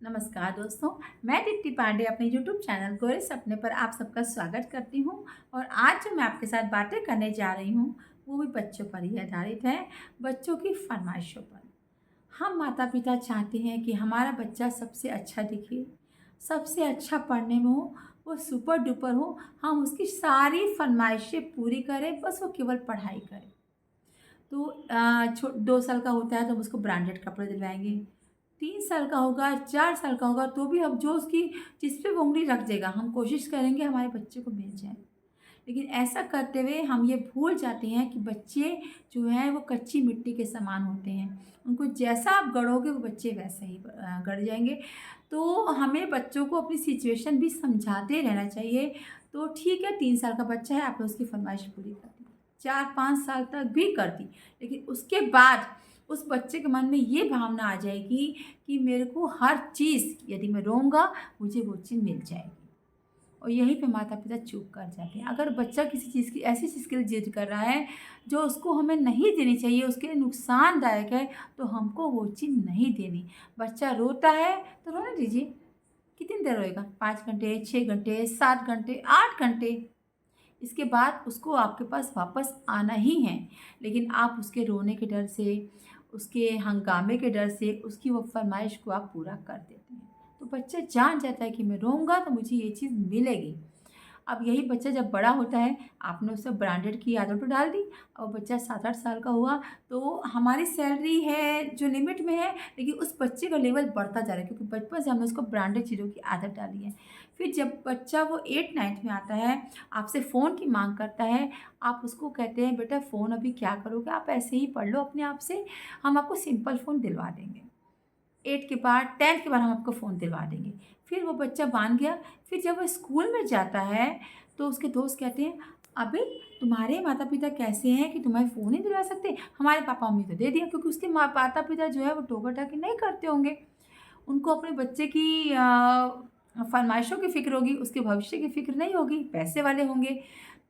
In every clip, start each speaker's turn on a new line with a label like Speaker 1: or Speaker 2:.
Speaker 1: नमस्कार दोस्तों। मैं दीप्ति पांडे अपने यूट्यूब चैनल गोरे सपने पर आप सबका स्वागत करती हूँ। और आज जो मैं आपके साथ बातें करने जा रही हूँ वो भी बच्चों पर ही आधारित है, बच्चों की फरमाइशों पर। हम माता पिता चाहते हैं कि हमारा बच्चा सबसे अच्छा दिखे, सबसे अच्छा पढ़ने में हो, वो सुपर डुपर हो। हम उसकी सारी फरमाइशें पूरी करें, बस वो केवल पढ़ाई करे। तो 2 साल का होता है तो हम उसको ब्रांडेड कपड़े दिलवाएंगे। 3 साल का होगा, 4 साल का होगा तो भी हम जो उसकी जिस पे वो उंगली रख देगा हम कोशिश करेंगे हमारे बच्चे को मिल जाए। लेकिन ऐसा करते हुए हम ये भूल जाते हैं कि बच्चे जो हैं वो कच्ची मिट्टी के समान होते हैं। उनको जैसा आप गढ़ोगे वो बच्चे वैसे ही गढ़ जाएंगे। तो हमें बच्चों को अपनी सिचुएशन भी समझाते रहना चाहिए। तो ठीक है, 3 साल का बच्चा है, आपने उसकी फरमाइश पूरी कर दी, 4-5 साल तक भी कर दी, लेकिन उसके बाद उस बच्चे के मन में ये भावना आ जाएगी कि मेरे को हर चीज़, यदि मैं रोऊँगा मुझे वो चीज़ मिल जाएगी। और यहीं पे माता-पिता चूक कर जाते हैं। अगर बच्चा किसी चीज़ की, ऐसी चीज़ के लिए ज़िद कर रहा है जो उसको हमें नहीं देनी चाहिए, उसके लिए नुकसानदायक है, तो हमको वो चीज़ नहीं देनी। बच्चा रोता है तो रोने दीजिए। कितनी देर रोएगा? 5 घंटे, 6 घंटे, 7 घंटे, 8 घंटे। इसके बाद उसको आपके पास वापस आना ही है। लेकिन आप उसके रोने के डर से, उसके हंगामे के डर से, उसकी वो फ़रमाइश को आप पूरा कर देते हैं। तो बच्चा जान जाता है कि मैं रोऊँगा तो मुझे ये चीज़ मिलेगी। अब यही बच्चा जब बड़ा होता है, आपने उसे ब्रांडेड की आदत तो डाल दी और बच्चा 7-8 साल का हुआ, तो हमारी सैलरी है जो लिमिट में है, लेकिन उस बच्चे का लेवल बढ़ता जा रहा है क्योंकि बचपन से हमने उसको ब्रांडेड चीज़ों की आदत डाली है। फिर जब बच्चा वो 8-9th में आता है, आपसे फ़ोन की माँग करता है, आप उसको कहते हैं बेटा फ़ोन अभी क्या करोगे, आप ऐसे ही पढ़ लो अपने आप से, हम आपको सिंपल फ़ोन दिलवा देंगे। 8 के बाद 10th के बाद हम आपको फ़ोन दिलवा देंगे। फिर वो बच्चा मान गया। फिर जब वो स्कूल में जाता है तो उसके दोस्त कहते हैं, अबे तुम्हारे माता-पिता कैसे हैं कि तुम्हें फ़ोन नहीं दिलवा सकते? हमारे पापा-मम्मी तो दे दिया, क्योंकि उसके माता-पिता जो है वो टोका-टाकी नहीं करते होंगे। उनको अपने बच्चे की फ़रमाइशों की फ़िक्र होगी, उसके भविष्य की फ़िक्र नहीं होगी, पैसे वाले होंगे।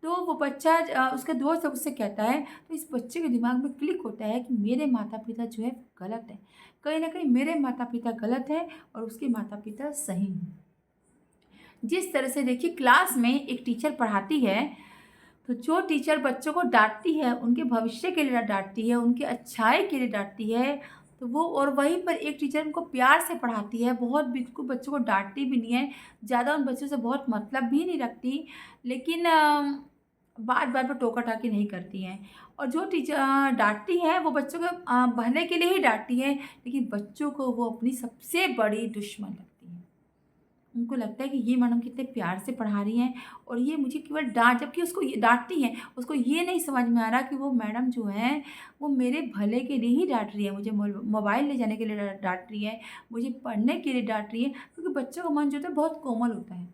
Speaker 1: तो वो बच्चा उसका दोस्त जब उससे कहता है, तो इस बच्चे के दिमाग में क्लिक होता है कि मेरे माता-पिता जो है गलत हैं। कहीं न कहीं मेरे माता-पिता गलत हैं और उसके माता-पिता सही हैं। जिस तरह से देखिए, क्लास में एक टीचर पढ़ाती है, तो जो टीचर बच्चों को डाँटती है, उनके भविष्य के लिए डाँटती है, उनकी अच्छाई के लिए डाँटती है, तो वो और वहीं पर एक टीचर उनको प्यार से पढ़ाती है, बहुत बिल्कुल बच्चों को डाँटती भी नहीं है, ज़्यादा उन बच्चों से बहुत मतलब भी नहीं रखती, लेकिन बात-बात पे टोका-टाकी नहीं करती हैं। और जो टीचर डाँटती है, वो बच्चों के भले के लिए ही डाँटती है, लेकिन बच्चों को वो अपनी सबसे बड़ी दुश्मन लगती है। उनको लगता है कि ये मैडम कितने प्यार से पढ़ा रही हैं और ये मुझे केवल डाँट, जबकि उसको ये डाँटती हैं, उसको ये नहीं समझ में आ रहा कि वो मैडम जो हैं, वो मेरे भले के लिए ही डाँट रही है, मुझे मोबाइल ले जाने के लिए डाँट रही है, मुझे पढ़ने के लिए डाँट रही है, क्योंकि बच्चों का मन जो होता है बहुत कोमल होता है।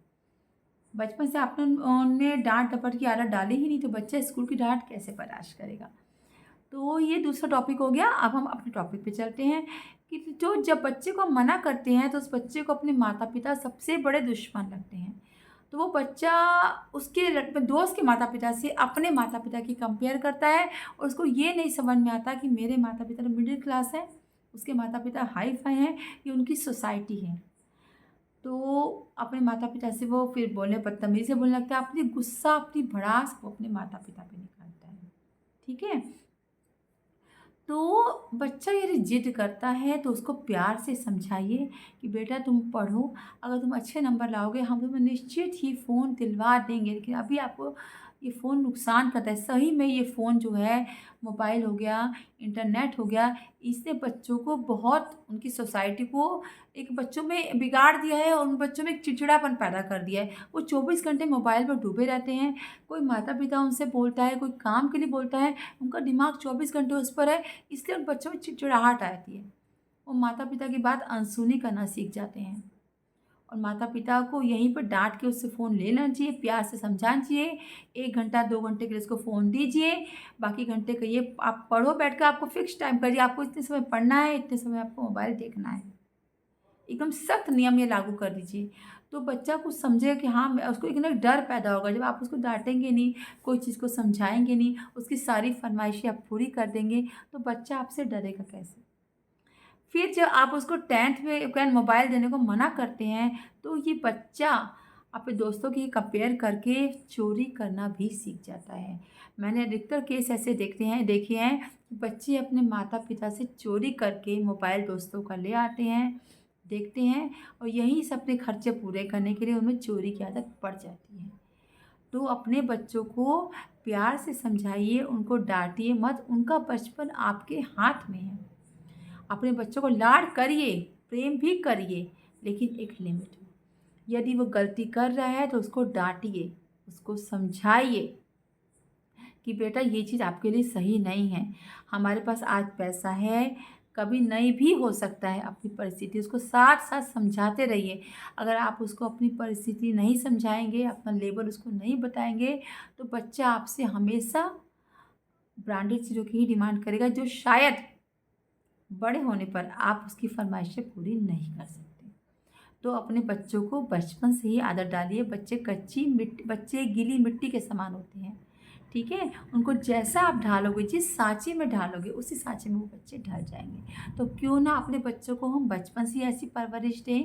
Speaker 1: बचपन से आपने उन्हें डाँट-डपट की आदत डाली ही नहीं, तो बच्चा स्कूल की डाँट कैसे बर्दाश्त करेगा? तो ये दूसरा टॉपिक हो गया। अब हम अपने टॉपिक पे चलते हैं कि जो जब बच्चे को मना करते हैं तो उस बच्चे को अपने माता-पिता सबसे बड़े दुश्मन लगते हैं। तो वो बच्चा उसके दोस्त के माता-पिता से अपने माता-पिता की कंपेयर करता है और उसको ये नहीं समझ में आता कि मेरे माता-पिता तो मिडिल क्लास हैं, उसके माता-पिता हाई-फाई हैं, ये उनकी सोसाइटी है। तो अपने माता-पिता से वो फिर बदतमीज़ी से बोलने लगता है, अपनी गुस्सा, अपनी भड़ास वो अपने माता-पिता पे निकालता है। ठीक है? तो बच्चा यदि ज़िद करता है तो उसको प्यार से समझाइए कि बेटा तुम पढ़ो, अगर तुम अच्छे नंबर लाओगे हम तुम्हें निश्चित ही फ़ोन दिलवा देंगे, लेकिन अभी आपको ये फ़ोन नुकसान करता है। सही में ये फ़ोन जो है, मोबाइल हो गया, इंटरनेट हो गया, इसने बच्चों को बहुत, उनकी सोसाइटी को एक बच्चों में बिगाड़ दिया है और उन बच्चों में एक चिड़चिड़ापन पैदा कर दिया है। वो 24 घंटे मोबाइल में डूबे रहते हैं, कोई माता-पिता उनसे बोलता है, कोई काम के लिए बोलता है, उनका दिमाग 24 घंटे उस पर है, इसलिए उन बच्चों में चिड़चिड़ाहट आती है। वो माता-पिता की बात अनसुनी करना सीख जाते हैं और माता-पिता को यहीं पर डाँट के उससे फ़ोन ले लेना चाहिए, प्यार से समझाना चाहिए। 1 घंटा 2 घंटे के लिए उसको फ़ोन दीजिए, बाकी घंटे कहिए आप पढ़ो बैठ के, आपको फ़िक्स टाइम करिए, आपको इतने समय पढ़ना है, इतने समय आपको मोबाइल देखना है। एकदम सख्त नियम ये लागू कर दीजिए, तो बच्चा कुछ समझेगा कि हाँ, मैं उसको एक ना डर पैदा होगा। जब आप उसको डाँटेंगे नहीं, कोई चीज़ को समझाएँगे नहीं, उसकी सारी फ़रमाइशें आप पूरी कर देंगे, तो बच्चा आपसे डरेगा कैसे? फिर जब आप उसको 10th में क्या मोबाइल देने को मना करते हैं, तो ये बच्चा अपने दोस्तों की कंपेयर करके चोरी करना भी सीख जाता है। मैंने अधिकतर केस ऐसे देखे हैं कि बच्चे अपने माता-पिता से चोरी करके मोबाइल दोस्तों का ले आते हैं, देखते हैं और यहीं से अपने खर्चे पूरे करने के लिए उनमें चोरी की आदत पड़ जाती है। तो अपने बच्चों को प्यार से समझाइए, उनको डाँटिए मत, उनका बचपन आपके हाथ में है। अपने बच्चों को लाड करिए, प्रेम भी करिए, लेकिन एक लिमिट में। यदि वो गलती कर रहा है तो उसको डाँटिए, उसको समझाइए कि बेटा ये चीज़ आपके लिए सही नहीं है। हमारे पास आज पैसा है, कभी नहीं भी हो सकता है अपनी परिस्थिति, उसको साथ-साथ समझाते रहिए। अगर आप उसको अपनी परिस्थिति नहीं समझाएँगे, अपना लेवल उसको नहीं बताएँगे, तो बच्चा आपसे हमेशा ब्रांडेड चीज़ों की ही डिमांड करेगा, जो शायद बड़े होने पर आप उसकी फ़रमाइशें पूरी नहीं कर सकते। तो अपने बच्चों को बचपन से ही आदत डालिए, बच्चे गीली मिट्टी के समान होते हैं, ठीक है? उनको जैसा आप ढालोगे, जिस साँचे में ढालोगे, उसी साँचे में वो बच्चे ढल जाएँगे। तो क्यों ना अपने बच्चों को हम बचपन से ही ऐसी परवरिश दें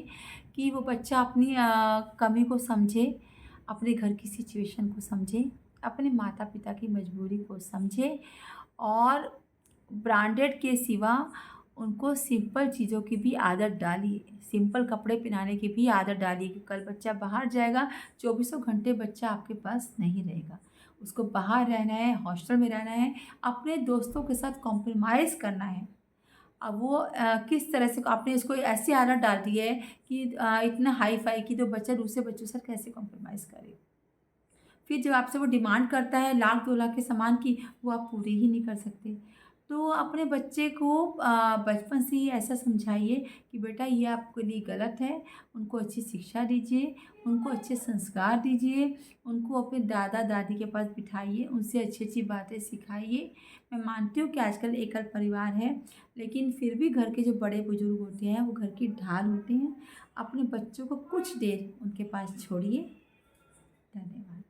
Speaker 1: कि वो बच्चा अपनी कमी को समझे, अपने घर की सिचुएशन को समझे, अपने माता-पिता की मजबूरी को समझे और ब्रांडेड के सिवा उनको सिंपल चीज़ों की भी आदत डालिए, सिंपल कपड़े पहनाने की भी आदत डालिए कि कल बच्चा बाहर जाएगा, चौबीसों घंटे बच्चा आपके पास नहीं रहेगा। उसको बाहर रहना है, हॉस्टल में रहना है, अपने दोस्तों के साथ कॉम्प्रोमाइज़ करना है। अब वो किस तरह से आपने इसको ऐसी आदत डाल दी है कि इतना हाई-फ़ाई की तो बच्चा दूसरे बच्चों से कैसे कॉम्प्रोमाइज़ करे। फिर जब आपसे वो डिमांड करता है लाख 2 लाख के सामान की, वो आप पूरे ही नहीं कर सकते। तो अपने बच्चे को बचपन से ही ऐसा समझाइए कि बेटा ये आपके लिए गलत है, उनको अच्छी शिक्षा दीजिए, उनको अच्छे संस्कार दीजिए, उनको अपने दादा-दादी के पास बिठाइए, उनसे अच्छी-अच्छी बातें सिखाइए। मैं मानती हूँ कि आजकल एकल परिवार है, लेकिन फिर भी घर के जो बड़े-बुजुर्ग होते हैं, वो घर की ढाल होते हैं। अपने बच्चों को कुछ देर उनके पास छोड़िए। धन्यवाद।